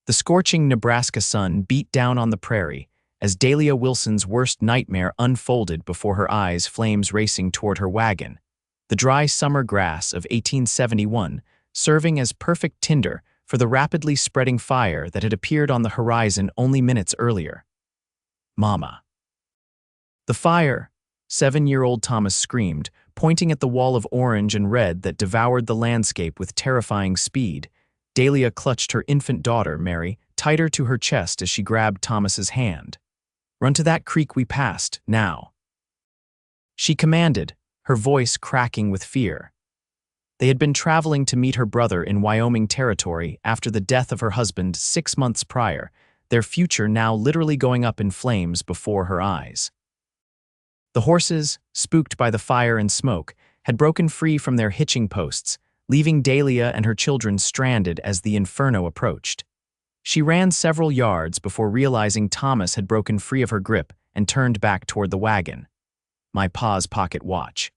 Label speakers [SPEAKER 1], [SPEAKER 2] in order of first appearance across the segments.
[SPEAKER 1] The scorching Nebraska sun beat down on the prairie as Dahlia Wilson's worst nightmare unfolded before her eyes, flames racing toward her wagon. The dry summer grass of 1871 serving as perfect tinder for the rapidly spreading fire that had appeared on the horizon only minutes earlier. Mama. The fire, 7-year-old Thomas screamed, pointing at the wall of orange and red that devoured the landscape with terrifying speed. Dahlia clutched her infant daughter, Mary, tighter to her chest as she grabbed Thomas's hand. "Run to that creek we passed, now," she commanded, her voice cracking with fear. They had been traveling to meet her brother in Wyoming territory after the death of her husband 6 months prior, their future now literally going up in flames before her eyes. The horses, spooked by the fire and smoke, had broken free from their hitching posts, leaving Dahlia and her children stranded as the inferno approached. She ran several yards before realizing Thomas had broken free of her grip and turned back toward the wagon. "My pa's pocket watch,"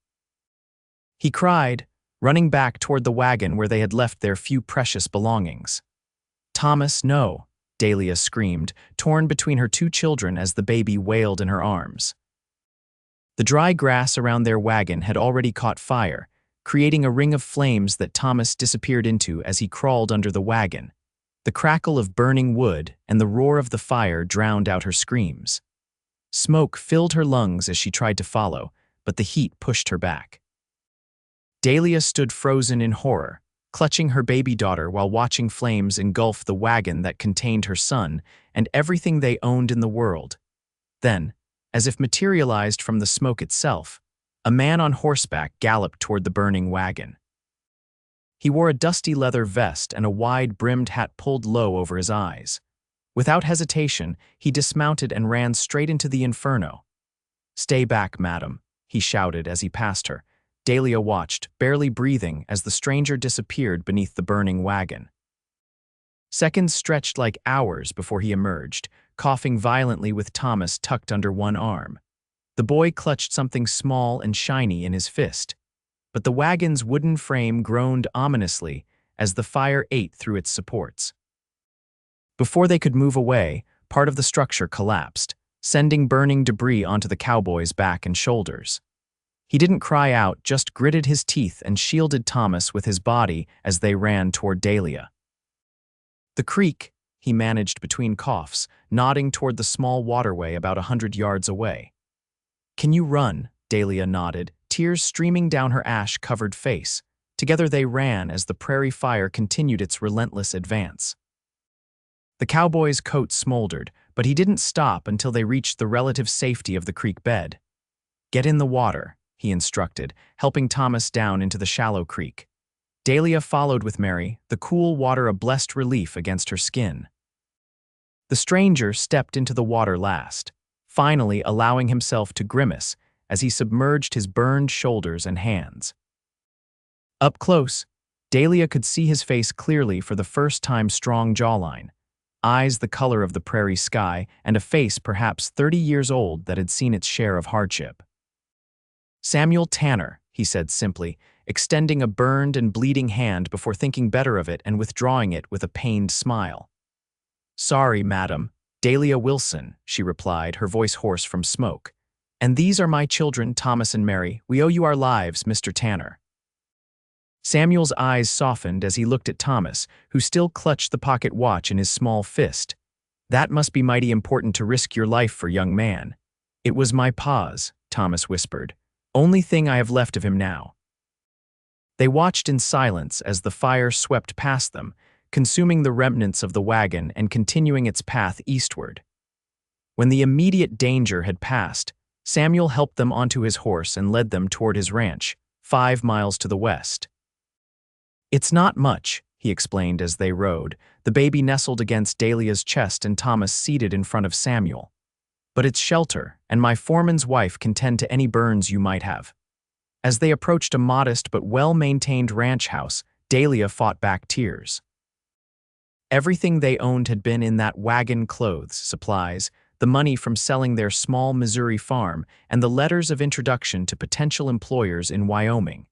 [SPEAKER 1] he cried, running back toward the wagon where they had left their few precious belongings. "Thomas, no," Dahlia screamed, torn between her two children as the baby wailed in her arms. The dry grass around their wagon had already caught fire, creating a ring of flames that Thomas disappeared into as he crawled under the wagon. The crackle of burning wood and the roar of the fire drowned out her screams. Smoke filled her lungs as she tried to follow, but the heat pushed her back. Dahlia stood frozen in horror, clutching her baby daughter while watching flames engulf the wagon that contained her son and everything they owned in the world. Then, as if materialized from the smoke itself, a man on horseback galloped toward the burning wagon. He wore a dusty leather vest and a wide-brimmed hat pulled low over his eyes. Without hesitation, he dismounted and ran straight into the inferno. "Stay back, madam," he shouted as he passed her. Dahlia watched, barely breathing, as the stranger disappeared beneath the burning wagon. Seconds stretched like hours before he emerged, coughing violently with Thomas tucked under one arm. The boy clutched something small and shiny in his fist, but the wagon's wooden frame groaned ominously as the fire ate through its supports. Before they could move away, part of the structure collapsed, sending burning debris onto the cowboy's back and shoulders. He didn't cry out, just gritted his teeth and shielded Thomas with his body as they ran toward Dahlia. "The creek," he managed between coughs, nodding toward the small waterway about 100 yards away. "Can you run?" Dahlia nodded, tears streaming down her ash-covered face. Together they ran as the prairie fire continued its relentless advance. The cowboy's coat smoldered, but he didn't stop until they reached the relative safety of the creek bed. "Get in the water," he instructed, helping Thomas down into the shallow creek. Dahlia followed with Mary, the cool water a blessed relief against her skin. The stranger stepped into the water last, finally allowing himself to grimace as he submerged his burned shoulders and hands. Up close, Dahlia could see his face clearly for the first time, strong jawline, eyes the color of the prairie sky, and a face perhaps 30 years old that had seen its share of hardship. "Samuel Tanner," he said simply, extending a burned and bleeding hand before thinking better of it and withdrawing it with a pained smile. "Sorry, madam. Dahlia Wilson," she replied, her voice hoarse from smoke. "And these are my children, Thomas and Mary. We owe you our lives, Mr. Tanner." Samuel's eyes softened as he looked at Thomas, who still clutched the pocket watch in his small fist. "That must be mighty important to risk your life for, young man." "It was my pa's," Thomas whispered. "Only thing I have left of him now." They watched in silence as the fire swept past them, consuming the remnants of the wagon and continuing its path eastward. When the immediate danger had passed, Samuel helped them onto his horse and led them toward his ranch, 5 miles to the west. "It's not much," he explained as they rode, the baby nestled against Dahlia's chest and Thomas seated in front of Samuel. "But it's shelter, and my foreman's wife can tend to any burns you might have." As they approached a modest but well-maintained ranch house, Dahlia fought back tears. Everything they owned had been in that wagon: clothes, supplies, the money from selling their small Missouri farm, and the letters of introduction to potential employers in Wyoming.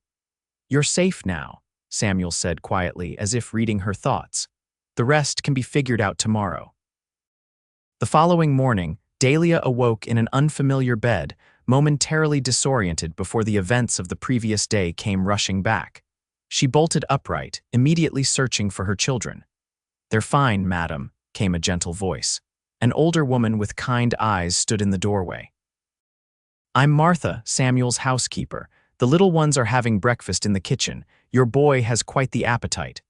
[SPEAKER 1] "You're safe now," Samuel said quietly, as if reading her thoughts. The rest can be figured out tomorrow." The following morning, Dahlia awoke in an unfamiliar bed, momentarily disoriented before the events of the previous day came rushing back. She bolted upright, immediately searching for her children. "They're fine, madam," came a gentle voice. An older woman with kind eyes stood in the doorway. "I'm Martha, Samuel's housekeeper. The little ones are having breakfast in the kitchen. Your boy has quite the appetite."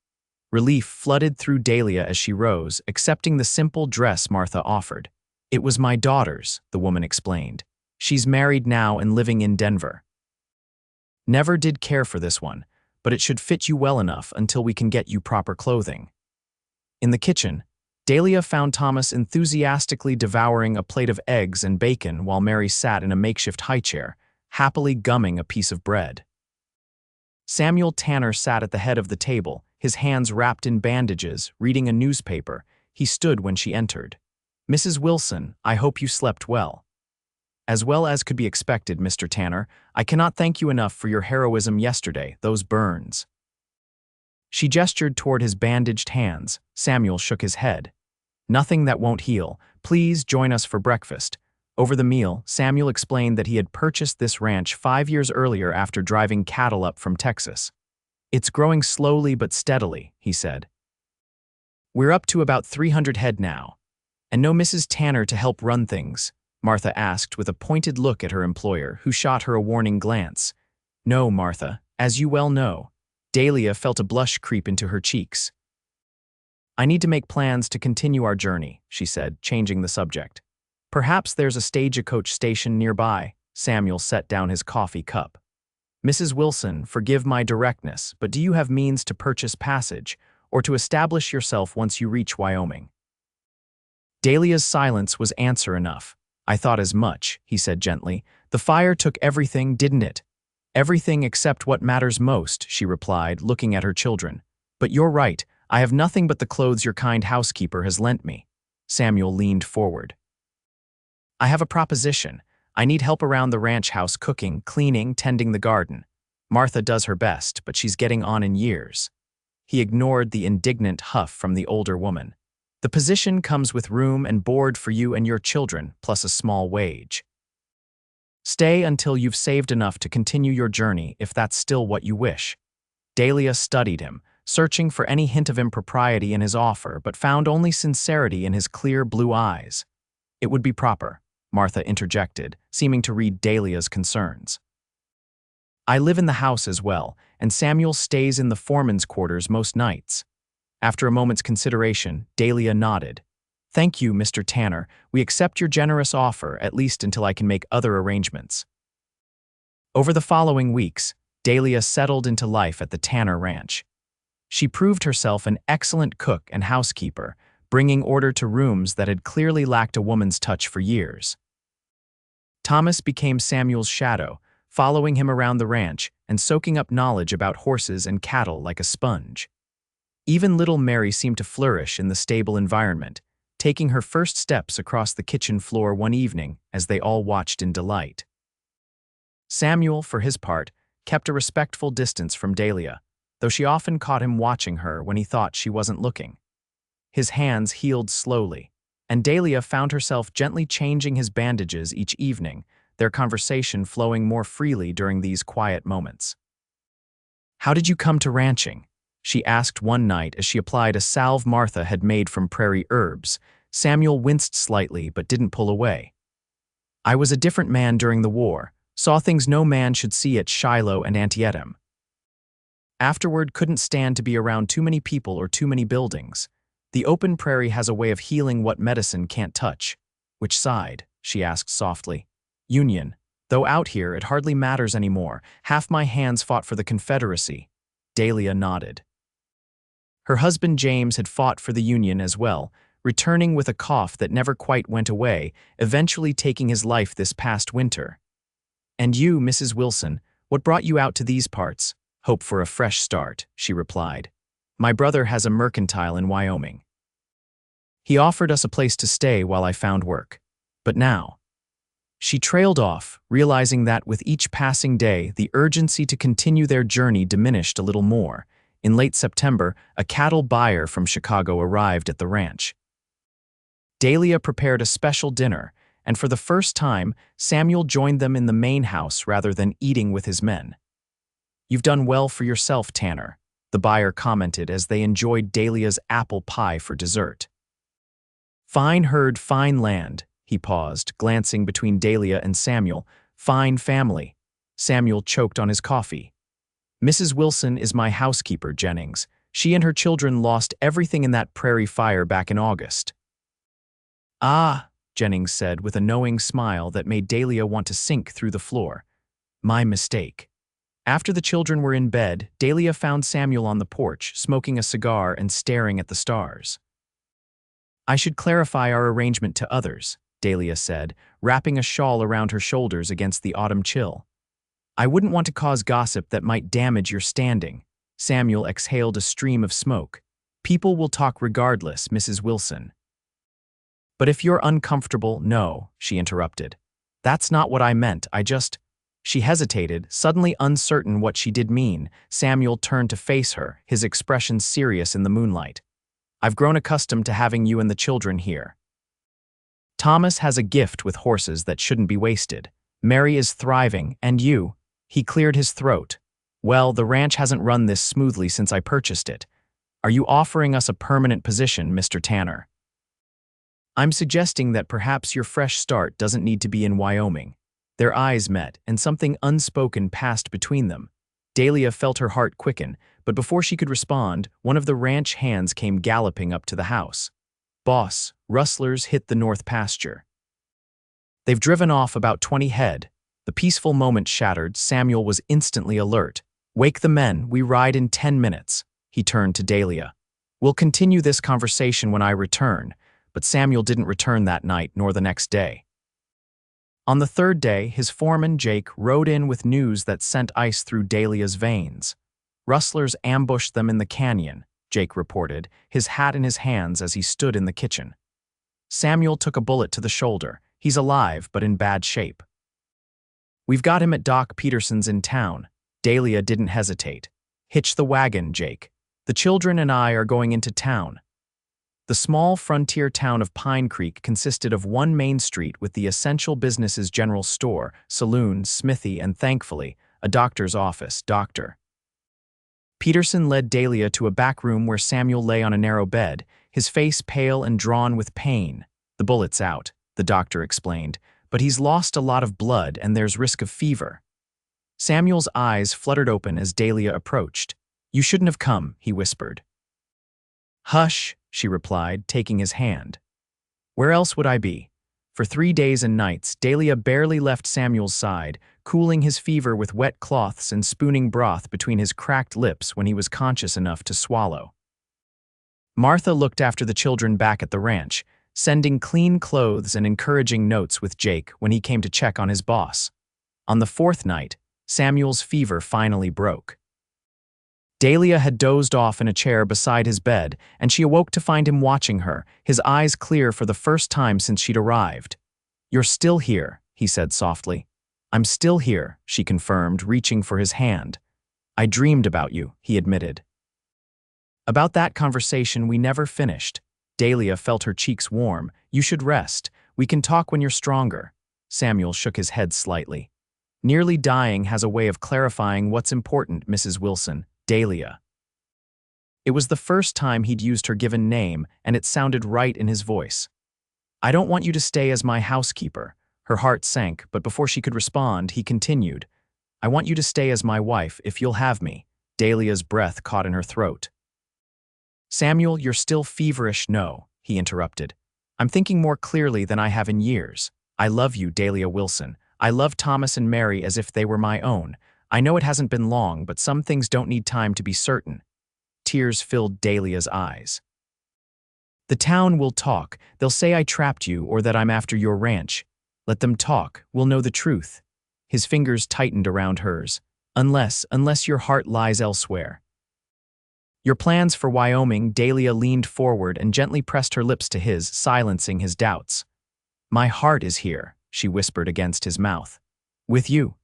[SPEAKER 1] Relief flooded through Dahlia as she rose, accepting the simple dress Martha offered. "It was my daughter's," the woman explained. "She's married now and living in Denver. Never did care for this one, but it should fit you well enough until we can get you proper clothing." In the kitchen, Dahlia found Thomas enthusiastically devouring a plate of eggs and bacon while Mary sat in a makeshift highchair, happily gumming a piece of bread. Samuel Tanner sat at the head of the table, his hands wrapped in bandages, reading a newspaper. He stood when she entered. "Mrs. Wilson, I hope you slept well." "As well as could be expected, Mr. Tanner. I cannot thank you enough for your heroism yesterday, those burns." She gestured toward his bandaged hands. Samuel shook his head. "Nothing that won't heal. Please join us for breakfast." Over the meal, Samuel explained that he had purchased this ranch 5 years earlier after driving cattle up from Texas. "It's growing slowly but steadily," he said. "We're up to about 300 head now." "And no Mrs. Tanner to help run things?" Martha asked with a pointed look at her employer, who shot her a warning glance. "No, Martha, as you well know." Dahlia felt a blush creep into her cheeks. "I need to make plans to continue our journey," she said, changing the subject. "Perhaps there's a stagecoach station nearby." Samuel set down his coffee cup. "Mrs. Wilson, forgive my directness, but do you have means to purchase passage, or to establish yourself once you reach Wyoming?" Dahlia's silence was answer enough. "I thought as much," he said gently. "The fire took everything, didn't it?" "Everything except what matters most," she replied, looking at her children. "But you're right, I have nothing but the clothes your kind housekeeper has lent me." Samuel leaned forward. "I have a proposition. I need help around the ranch house cooking, cleaning, tending the garden. Martha does her best, but she's getting on in years." He ignored the indignant huff from the older woman. "The position comes with room and board for you and your children, plus a small wage. Stay until you've saved enough to continue your journey if that's still what you wish." Dahlia studied him, searching for any hint of impropriety in his offer, but found only sincerity in his clear blue eyes. "It would be proper," Martha interjected, seeming to read Dahlia's concerns. "I live in the house as well, and Samuel stays in the foreman's quarters most nights." After a moment's consideration, Dahlia nodded. "Thank you, Mr. Tanner. We accept your generous offer, at least until I can make other arrangements." Over the following weeks, Dahlia settled into life at the Tanner Ranch. She proved herself an excellent cook and housekeeper, bringing order to rooms that had clearly lacked a woman's touch for years. Thomas became Samuel's shadow, following him around the ranch and soaking up knowledge about horses and cattle like a sponge. Even little Mary seemed to flourish in the stable environment, taking her first steps across the kitchen floor one evening as they all watched in delight. Samuel, for his part, kept a respectful distance from Dahlia, though she often caught him watching her when he thought she wasn't looking. His hands healed slowly, and Dahlia found herself gently changing his bandages each evening, their conversation flowing more freely during these quiet moments. "How did you come to ranching?" she asked one night as she applied a salve Martha had made from prairie herbs. Samuel winced slightly but didn't pull away. "I was a different man during the war, saw things no man should see at Shiloh and Antietam. Afterward, couldn't stand to be around too many people or too many buildings. The open prairie has a way of healing what medicine can't touch." "Which side?" she asked softly. "Union. Though out here, it hardly matters anymore. Half my hands fought for the Confederacy." Dahlia nodded. Her husband James had fought for the Union as well, returning with a cough that never quite went away, eventually taking his life this past winter. "And you, Mrs. Wilson, what brought you out to these parts?" "Hope for a fresh start," she replied. "My brother has a mercantile in Wyoming. He offered us a place to stay while I found work. But now—" She trailed off, realizing that with each passing day, the urgency to continue their journey diminished a little more, In late September, a cattle buyer from Chicago arrived at the ranch. Dahlia prepared a special dinner, and for the first time, Samuel joined them in the main house rather than eating with his men. "You've done well for yourself, Tanner," the buyer commented as they enjoyed Dahlia's apple pie for dessert. "Fine herd, fine land," he paused, glancing between Dahlia and Samuel. "Fine family." Samuel choked on his coffee. "Mrs. Wilson is my housekeeper, Jennings. She and her children lost everything in that prairie fire back in August." "Ah," Jennings said with a knowing smile that made Dahlia want to sink through the floor. "My mistake." After the children were in bed, Dahlia found Samuel on the porch, smoking a cigar and staring at the stars. "I should clarify our arrangement to others," Dahlia said, wrapping a shawl around her shoulders against the autumn chill. "I wouldn't want to cause gossip that might damage your standing." Samuel exhaled a stream of smoke. "People will talk regardless, Mrs. Wilson." "But if you're uncomfortable, no," she interrupted. "That's not what I meant, I just—" She hesitated, suddenly uncertain what she did mean. Samuel turned to face her, his expression serious in the moonlight. "I've grown accustomed to having you and the children here. Thomas has a gift with horses that shouldn't be wasted. Mary is thriving, and you—" He cleared his throat. "Well, the ranch hasn't run this smoothly since I purchased it. Are you offering us a permanent position, Mr. Tanner?" "I'm suggesting that perhaps your fresh start doesn't need to be in Wyoming." Their eyes met, and something unspoken passed between them. Dahlia felt her heart quicken, but before she could respond, one of the ranch hands came galloping up to the house. "Boss, rustlers hit the north pasture. They've driven off about 20 head." The peaceful moment shattered. Samuel was instantly alert. "Wake the men, we ride in 10 minutes." He turned to Dahlia. "We'll continue this conversation when I return." But Samuel didn't return that night nor the next day. On the third day, his foreman, Jake, rode in with news that sent ice through Dahlia's veins. "Rustlers ambushed them in the canyon," Jake reported, his hat in his hands as he stood in the kitchen. Samuel took a bullet to the shoulder. "He's alive, but in bad shape." "We've got him at Doc Peterson's in town." Dahlia didn't hesitate. "Hitch the wagon, Jake. The children and I are going into town." The small frontier town of Pine Creek consisted of one main street with the essential businesses: general store, saloon, smithy, and thankfully, a doctor's office. Dr. Peterson led Dahlia to a back room where Samuel lay on a narrow bed, his face pale and drawn with pain. "The bullet's out," the doctor explained, "but he's lost a lot of blood and there's risk of fever." Samuel's eyes fluttered open as Dahlia approached. "You shouldn't have come," he whispered. "Hush," she replied, taking his hand. "Where else would I be?" For 3 days and nights, Dahlia barely left Samuel's side, cooling his fever with wet cloths and spooning broth between his cracked lips when he was conscious enough to swallow. Martha looked after the children back at the ranch, sending clean clothes and encouraging notes with Jake when he came to check on his boss. On the fourth night, Samuel's fever finally broke. Dahlia had dozed off in a chair beside his bed, and she awoke to find him watching her, his eyes clear for the first time since she'd arrived. "You're still here," he said softly. "I'm still here," she confirmed, reaching for his hand. "I dreamed about you," he admitted. About that conversation we never finished. Dahlia felt her cheeks warm. "You should rest. We can talk when you're stronger." Samuel shook his head slightly. "Nearly dying has a way of clarifying what's important, Mrs. Wilson." Dahlia. It was the first time he'd used her given name, and it sounded right in his voice. "I don't want you to stay as my housekeeper." Her heart sank, but before she could respond, he continued, "I want you to stay as my wife, if you'll have me." Dahlia's breath caught in her throat. "Samuel, you're still feverish." "No," he interrupted. "I'm thinking more clearly than I have in years. I love you, Dahlia Wilson. I love Thomas and Mary as if they were my own. I know it hasn't been long, but some things don't need time to be certain." Tears filled Dahlia's eyes. "The town will talk. They'll say I trapped you or that I'm after your ranch. Let them talk. We'll know the truth." His fingers tightened around hers. Unless your heart lies elsewhere." "Your plans for Wyoming." Dahlia leaned forward and gently pressed her lips to his, silencing his doubts. "My heart is here," she whispered against his mouth. "With you."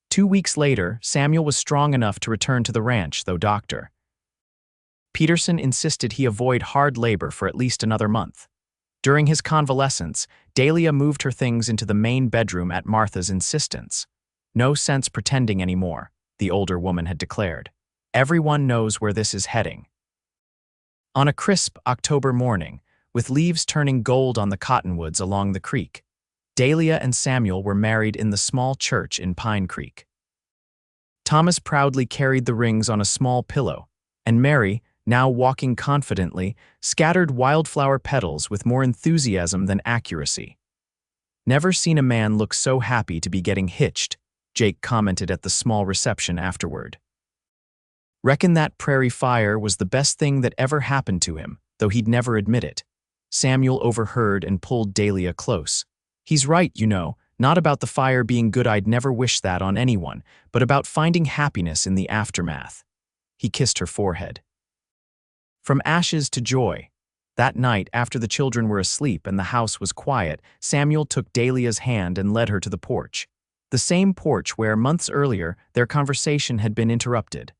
[SPEAKER 1] 2 weeks later, Samuel was strong enough to return to the ranch, though Dr. Peterson insisted he avoid hard labor for at least another month. During his convalescence, Dahlia moved her things into the main bedroom at Martha's insistence. "No sense pretending anymore," the older woman had declared. "Everyone knows where this is heading." On a crisp October morning, with leaves turning gold on the cottonwoods along the creek, Dahlia and Samuel were married in the small church in Pine Creek. Thomas proudly carried the rings on a small pillow, and Mary, now walking confidently, scattered wildflower petals with more enthusiasm than accuracy. "Never seen a man look so happy to be getting hitched," Jake commented at the small reception afterward. "Reckon that prairie fire was the best thing that ever happened to him, though he'd never admit it." Samuel overheard and pulled Dahlia close. "He's right, you know, not about the fire being good, I'd never wish that on anyone, but about finding happiness in the aftermath." He kissed her forehead. From ashes to joy. That night, after the children were asleep and the house was quiet, Samuel took Dahlia's hand and led her to the porch. The same porch where, months earlier, their conversation had been interrupted.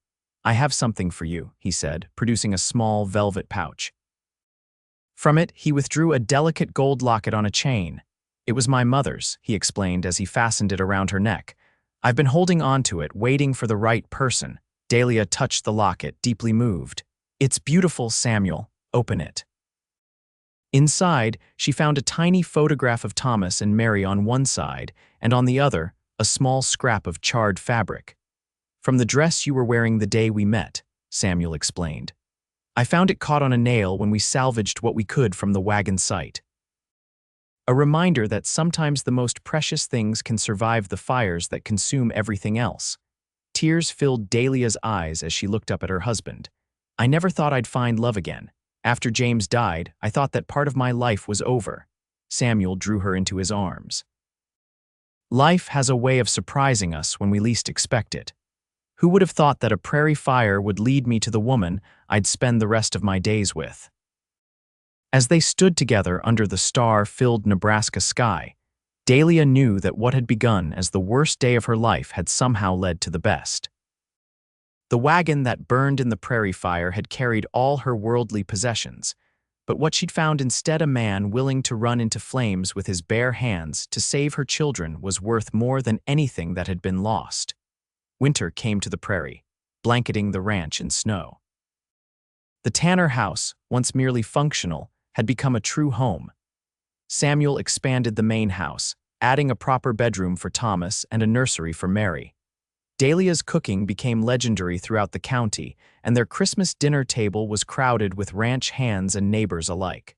[SPEAKER 1] "I have something for you," he said, producing a small velvet pouch. From it, he withdrew a delicate gold locket on a chain. "It was my mother's," he explained as he fastened it around her neck. "I've been holding on to it, waiting for the right person." Dahlia touched the locket, deeply moved. "It's beautiful, Samuel. Open it." Inside, she found a tiny photograph of Thomas and Mary on one side, and on the other, a small scrap of charred fabric. "From the dress you were wearing the day we met," Samuel explained. "I found it caught on a nail when we salvaged what we could from the Wagon site." A reminder that sometimes the most precious things can survive the fires that consume everything else. Tears filled Dahlia's eyes as she looked up at her husband. "I never thought I'd find love again. After James died, I thought that part of my life was over." Samuel drew her into his arms. "Life has a way of surprising us when we least expect it. Who would have thought that a prairie fire would lead me to the woman I'd spend the rest of my days with?" As they stood together under the star-filled Nebraska sky, Dahlia knew that what had begun as the worst day of her life had somehow led to the best. The wagon that burned in the prairie fire had carried all her worldly possessions, but what she'd found instead, a man willing to run into flames with his bare hands to save her children, was worth more than anything that had been lost. Winter came to the prairie, blanketing the ranch in snow. The Tanner house, once merely functional, had become a true home. Samuel expanded the main house, adding a proper bedroom for Thomas and a nursery for Mary. Dahlia's cooking became legendary throughout the county, and their Christmas dinner table was crowded with ranch hands and neighbors alike.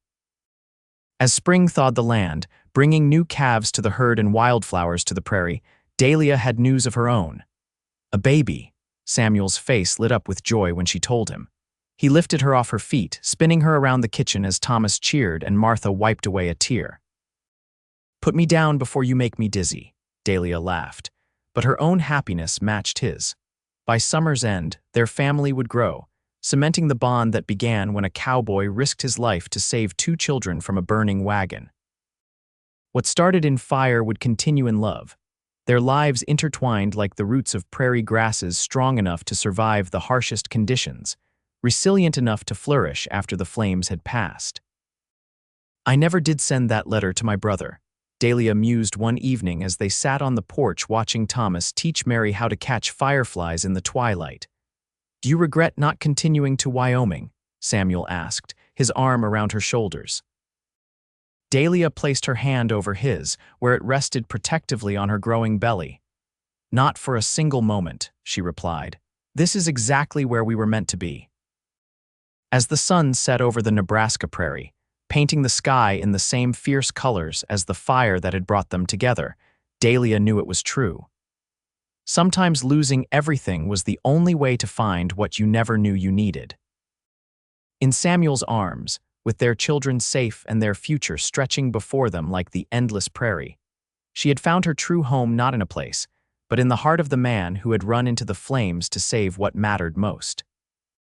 [SPEAKER 1] As spring thawed the land, bringing new calves to the herd and wildflowers to the prairie, Dahlia had news of her own. A baby. Samuel's face lit up with joy when she told him. He lifted her off her feet, spinning her around the kitchen as Thomas cheered and Martha wiped away a tear. "Put me down before you make me dizzy," Dahlia laughed, but her own happiness matched his. By summer's end, their family would grow, cementing the bond that began when a cowboy risked his life to save 2 children from a burning wagon. What started in fire would continue in love, their lives intertwined like the roots of prairie grasses, strong enough to survive the harshest conditions, resilient enough to flourish after the flames had passed. "I never did send that letter to my brother," Dahlia mused one evening as they sat on the porch watching Thomas teach Mary how to catch fireflies in the twilight. "Do you regret not continuing to Wyoming?" Samuel asked, his arm around her shoulders. Dahlia placed her hand over his, where it rested protectively on her growing belly. "Not for a single moment," she replied. "This is exactly where we were meant to be." As the sun set over the Nebraska prairie, painting the sky in the same fierce colors as the fire that had brought them together, Dahlia knew it was true. Sometimes losing everything was the only way to find what you never knew you needed. In Samuel's arms, with their children safe and their future stretching before them like the endless prairie, she had found her true home, not in a place, but in the heart of the man who had run into the flames to save what mattered most.